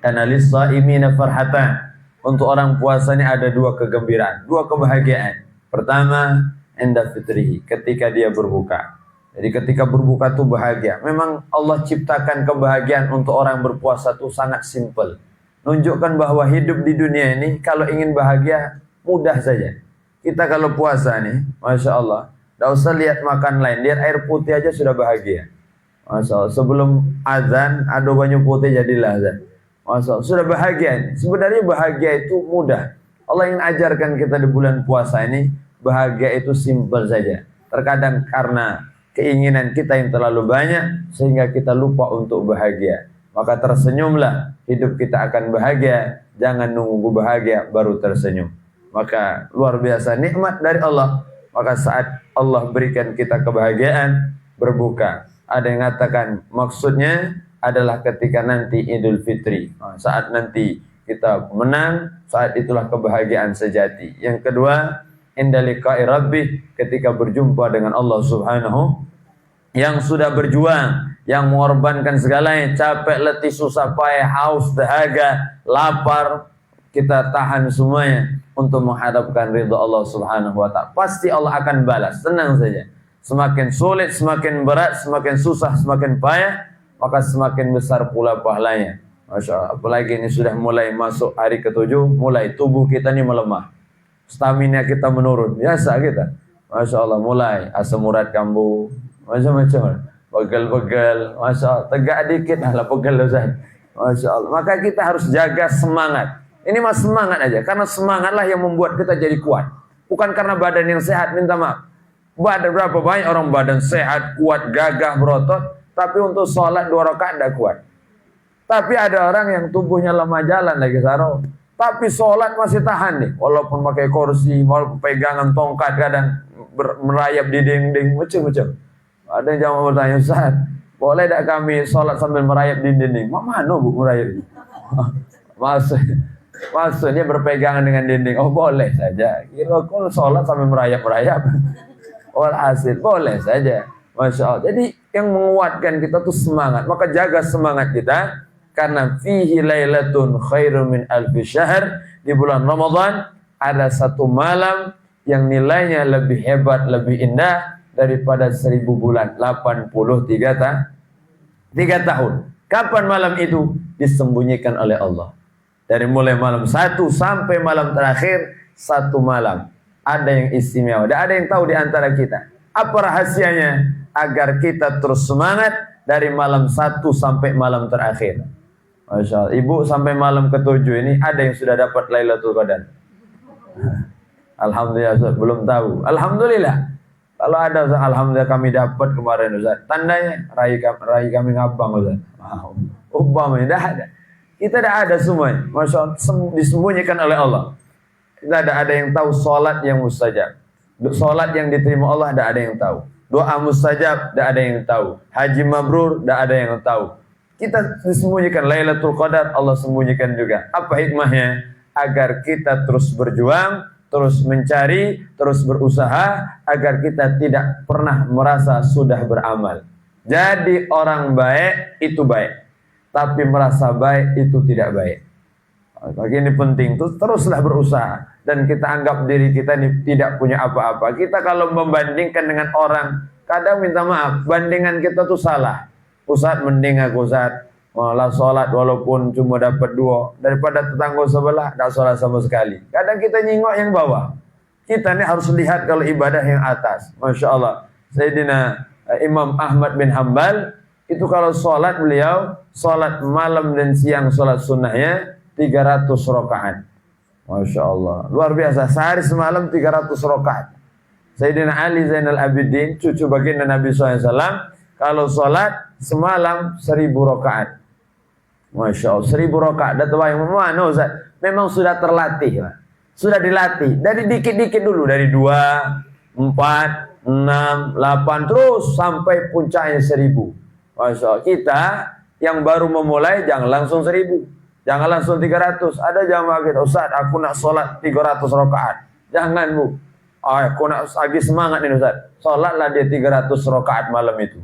Analis shaimina farhatan. Untuk orang puasa ini ada dua kegembiraan, dua kebahagiaan. Pertama, inda fitrihi, ketika dia berbuka. Jadi ketika berbuka itu bahagia. Memang Allah ciptakan kebahagiaan untuk orang berpuasa itu sangat simpel. Nunjukkan bahwa hidup di dunia ini kalau ingin bahagia mudah saja. Kita kalau puasa nih, Masya Allah, tidak usah lihat makan lain, lihat air putih aja sudah bahagia. Masya Allah, sebelum azan ada banyu putih jadilah azan. Masya Allah, sudah bahagia. Sebenarnya bahagia itu mudah. Allah ingin ajarkan kita di bulan puasa ini, bahagia itu simpel saja. Terkadang karena keinginan kita yang terlalu banyak, sehingga kita lupa untuk bahagia. Maka tersenyumlah, hidup kita akan bahagia. Jangan nunggu bahagia baru tersenyum. Maka luar biasa nikmat dari Allah. Maka saat Allah berikan kita kebahagiaan, berbuka. Ada yang mengatakan maksudnya adalah ketika nanti Idul Fitri. Saat nanti kita menang, saat itulah kebahagiaan sejati. Yang kedua, inda liqa'i rabbih, ketika berjumpa dengan Allah Subhanahu, yang sudah berjuang, yang mengorbankan segalanya, capek, letih, susah payah, haus, dahaga, lapar, kita tahan semuanya untuk menghadapkan ridha Allah Subhanahu wa ta'ala. Pasti Allah akan balas, tenang saja. Semakin sulit, semakin berat, semakin susah, semakin payah, maka semakin besar pula pahalanya. Masya Allah. Apalagi ini sudah mulai masuk hari ke-7, mulai tubuh kita ini melemah, stamina kita menurun, biasa kita. Masya Allah, mulai asam urat kambuh, macam-macam, pegel-pegel, Masya Allah, tegak dikit, lah pegel Ustaz. Masya Allah. Maka kita harus jaga semangat. Ini mas semangat aja, karena semangatlah yang membuat kita jadi kuat. Bukan karena badan yang sehat, minta maaf. Badan berapa banyak orang badan sehat, kuat, gagah, berotot, tapi untuk sholat 2 rakaat tidak kuat. Tapi ada orang yang tubuhnya lemah jalan lagi Saro, tapi sholat masih tahan nih, walaupun pakai kursi, walaupun pegangan tongkat, kadang merayap di dinding, macam-macam. Ada yang jangan bertanya, Ustaz, boleh tidak kami sholat sambil merayap di dinding? Mana bu merayap? Maksudnya berpegangan dengan dinding. Oh boleh saja. Kira kalau sholat sambil merayap-merayap. Walhasil boleh saja. Masya Allah. Jadi yang menguatkan kita tuh semangat. Maka jaga semangat kita. Karena fihi lailatun khairun min alfi syahr. Di bulan Ramadan ada satu malam yang nilainya lebih hebat, lebih indah daripada 1000 bulan. 83 tahun. Kapan malam itu? Disembunyikan oleh Allah. Dari mulai malam 1 sampai malam terakhir, 1 malam. Ada yang istimewa. Dan ada yang tahu di antara kita. Apa rahasianya? Agar kita terus semangat dari malam 1 sampai malam terakhir. Masya Allah. Ibu sampai malam ke-7 ini ada yang sudah dapat Lailatul Qadar. Alhamdulillah Ustaz, belum tahu. Alhamdulillah. Kalau ada Ustaz, alhamdulillah kami dapat kemarin Ustaz. Tandanya rai kami ngabang Ustaz. Umpama tidak ada. Kita tidak ada semuanya. Masya Allah, disembunyikan oleh Allah. Tidak ada yang tahu salat yang mustajab. Salat yang diterima Allah tidak ada yang tahu. Doa mustajab tidak ada yang tahu. Haji mabrur tidak ada yang tahu. Kita disembunyikan Lailatul Qadar, Allah sembunyikan juga. Apa hikmahnya? Agar kita terus berjuang, terus mencari, terus berusaha, agar kita tidak pernah merasa sudah beramal. Jadi orang baik itu baik, tapi merasa baik itu tidak baik. Bagi ini penting, teruslah berusaha. Dan kita anggap diri kita ini tidak punya apa-apa. Kita kalau membandingkan dengan orang, kadang minta maaf, bandingan kita tuh salah. Ustaz, mending aku Ustaz malah sholat walaupun cuma dapat 2 daripada tetangga sebelah tidak sholat sama sekali. Kadang kita nyingok yang bawah. Kita ini harus lihat kalau ibadah yang atas. Masya Allah. Sayyidina Imam Ahmad bin Hanbal itu kalau sholat beliau, sholat malam dan siang sholat sunnahnya 300 rakaat. Masya Allah. Luar biasa. Sehari semalam 300 rakaat. Sayyidina Ali Zainal Abidin, cucu baginda Nabi SAW, kalau sholat semalam 1000 rakaat. Masya Allah. 1000 rakaat. Datang yang mana Ustaz? Memang sudah terlatih. Sudah dilatih. Dari dikit-dikit dulu. Dari 2, 4, 6, 8. Terus sampai puncaknya 1000. Masya Allah. Kita yang baru memulai jangan langsung 1000. Jangan langsung 300. Ada jamaah kita, Ustaz, aku nak sholat 300 rakaat. Jangan bu. Aku nak lagi semangat nih Ustaz. Sholatlah dia 300 rakaat malam itu.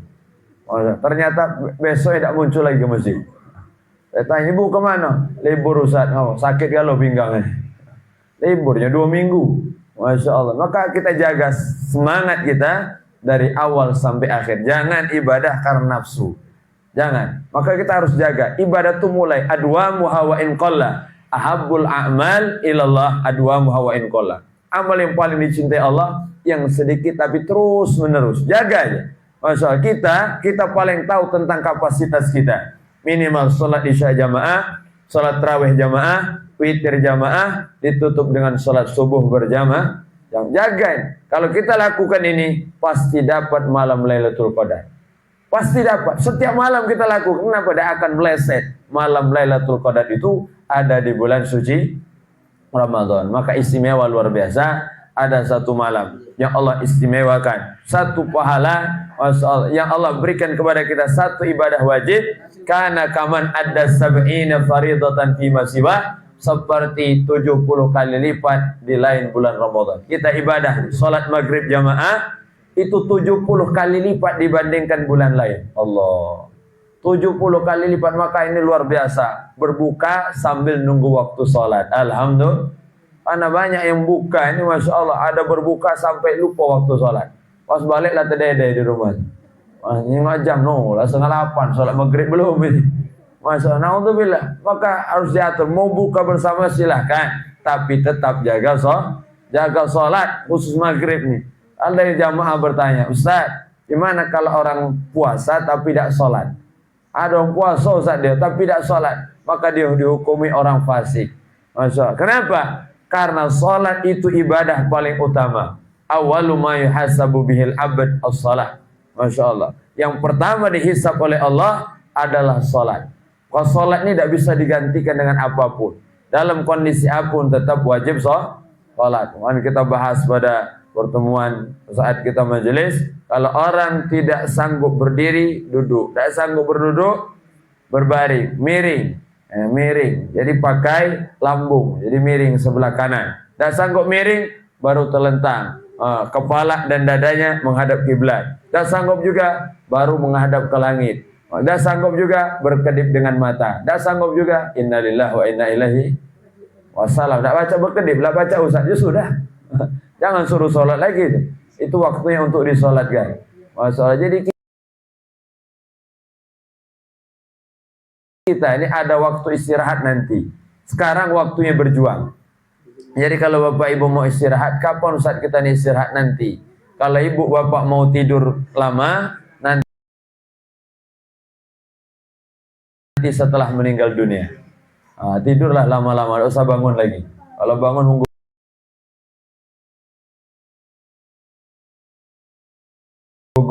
Ternyata besok tidak muncul lagi ke masjid. Saya tanya, ibu kemana? Libur Ustaz. Oh, sakit kalau pinggangnya. Liburnya 2 minggu. Masya Allah. Maka kita jaga semangat kita dari awal sampai akhir. Jangan ibadah karena nafsu. Jangan. Maka kita harus jaga. Ibadah itu mulai adwamu hawa in qalla. Ahabbul a'mal ilallah adwamu hawa in qalla. Amal yang paling dicintai Allah yang sedikit tapi terus menerus. Jaga aja. Masya Allah. Kita paling tahu tentang kapasitas kita. Minimal sholat isya jamaah, sholat tarawih jamaah, witir jamaah, ditutup dengan sholat subuh berjamaah. Yang jagain. Kalau kita lakukan ini, pasti dapat malam Lailatul Qadar. Pasti dapat. Setiap malam kita lakukan. Kenapa? Tidak akan meleset. Malam Lailatul Qadar itu ada di bulan suci Ramadan. Maka istimewa luar biasa. Ada satu malam yang Allah istimewakan. Satu pahala yang Allah berikan kepada kita. Satu ibadah wajib. Kana kaman ada sab'ina faridatan fima siwa. Seperti 70 kali lipat di lain bulan Ramadan. Kita ibadah salat maghrib jamaah itu 70 kali lipat dibandingkan bulan lain. Allah. 70 kali lipat, maka ini luar biasa. Berbuka sambil nunggu waktu salat. Alhamdulillah. Karena banyak yang buka ini, Masya Allah, ada berbuka sampai lupa waktu salat. Pas baliklah terdede di rumah. Ini ngajam, no, lah 7:30 salat maghrib belum ini. Masya Allah, na'udzubillah. Maka harus diatur. Mau buka bersama silahkan. Tapi tetap jaga sholat. Khusus maghrib nih. Ada yang jamaah bertanya, Ustaz, gimana kalau orang puasa tapi tidak sholat? Ada orang puasa Ustaz dia tapi tidak sholat. Maka dia dihukumi orang fasik. Masya Allah. Kenapa? Karena sholat itu ibadah paling utama. Awalu ma yuhasabu bihil abad as-sholat. Masya Allah. Yang pertama dihisab oleh Allah adalah sholat. Kalau sholat ini tidak bisa digantikan dengan apapun. Dalam kondisi apapun tetap wajib sholat. Maka kita bahas pada pertemuan saat kita majelis. Kalau orang tidak sanggup berdiri, duduk. Tidak sanggup berduduk, berbaring, miring. Miring. Jadi pakai lambung. Jadi miring sebelah kanan. Tidak sanggup miring, baru terlentang. Kepala dan dadanya menghadap kiblat. Tidak sanggup juga, baru menghadap ke langit. Dah sanggup juga berkedip dengan mata. Dah sanggup juga innalillahi wa inna ilaihi wasallam. Tak baca berkedip, lah baca Ustaz. Ya sudah. Jangan suruh sholat lagi. Itu waktunya untuk disolatkan. Masalah. Jadi kita ini ada waktu istirahat nanti. Sekarang waktunya berjuang. Jadi kalau Bapak Ibu mau istirahat, kapan Ustaz kita ini istirahat nanti? Kalau Ibu Bapak mau tidur lama, nanti setelah meninggal dunia. Tidurlah lama-lama, tidak usah bangun lagi. Kalau bangun nunggu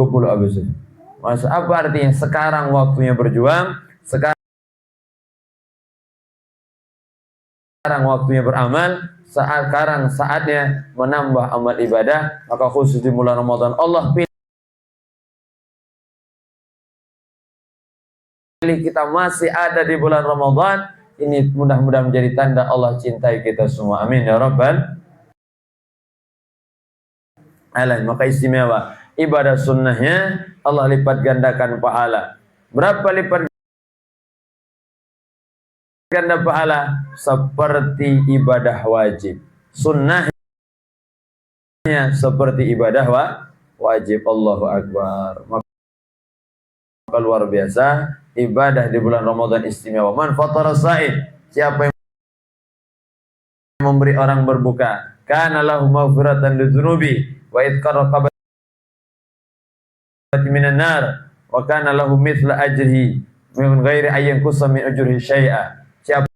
puluh habis. Mas, apa artinya? Sekarang waktunya berjuang, sekarang waktunya beramal, sekarang saatnya menambah amal ibadah. Maka khusus di bulan Ramadan Allah pilih kita masih ada di bulan Ramadan. Ini mudah-mudahan menjadi tanda Allah cintai kita semua. Amin ya rabbal alamin. Maka istimewa ibadah sunnahnya Allah lipat gandakan pahala. Berapa lipat ganda pahala? Seperti ibadah wajib. Sunnahnya seperti ibadah wajib. Allahu Akbar. Maka luar biasa ibadah di bulan Ramadan istimewa. Man fatara sa'id, siapa yang memberi orang berbuka, kana lahu maghfiratan lidzunubi wa idqar raqabati minan nar wa kana lahu mithla ajrihi min ghairi ayyan kusa min ujrihi syai'a. Siapa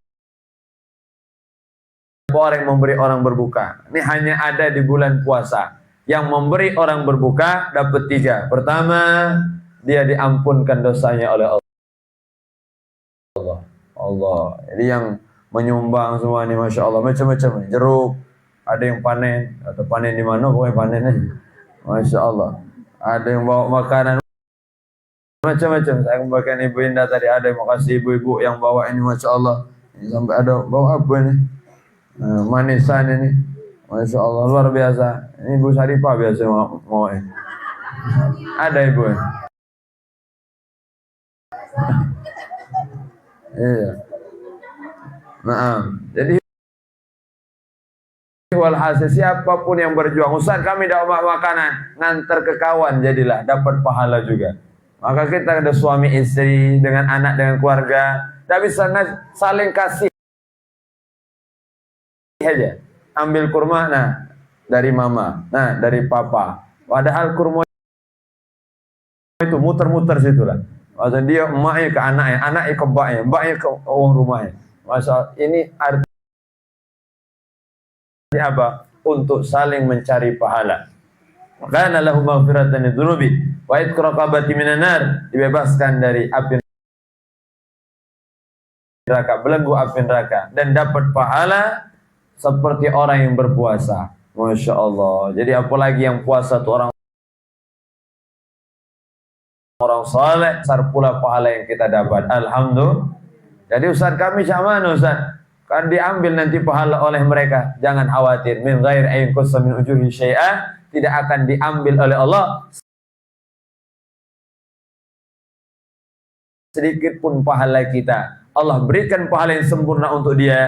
orang yang memberi orang berbuka, ini hanya ada di bulan puasa. Yang memberi orang berbuka dapat 3. Pertama, dia diampunkan dosanya oleh Allah. Jadi yang menyumbang semua ini, Masya Allah, macam-macam. Jeruk, ada yang panen, atau panen di mana, pokoknya panennya. Masya Allah. Ada yang bawa makanan, macam-macam. Saya membagikan Ibu Indah tadi, ada yang makasih ibu-ibu yang bawa ini, Masya Allah. Ini sampai ada, bawa apa ini? Manisan ini. Masya Allah, luar biasa. Ini Ibu Syarifah biasa mau ini. Ada Ibu. Iya. Nah, jadi walhasil siapapun yang berjuang, Ustaz kami dapat makanan, ngantar ke kawan jadilah dapat pahala juga. Maka kita ada suami istri dengan anak dengan keluarga, tidak bisa saling kasih aja. Ambil kurma, nah dari mama, nah dari papa. Padahal kurma itu muter-muter situlah. Maksudnya dia emaknya ke anaknya, anaknya ke mbaknya ke rumahnya. Masa ini arti apa? Untuk saling mencari pahala. Kana lahu maghfiratan lidzunubi wa itq raqabati minan nar, dibebaskan dari api neraka, belenggu api neraka, dan dapat pahala seperti orang yang berpuasa. Masya Allah. Jadi apalagi yang puasa itu orang saleh, besar pula pahala yang kita dapat. Alhamdulillah. Jadi Ustaz kami sama Ustaz, kan diambil nanti pahala oleh mereka. Jangan khawatir. Min ghair ayin qussa min ujuhi syai'ah, tidak akan diambil oleh Allah sedikit pun pahala kita. Allah berikan pahala yang sempurna untuk dia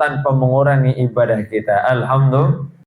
tanpa mengurangi ibadah kita. Alhamdulillah.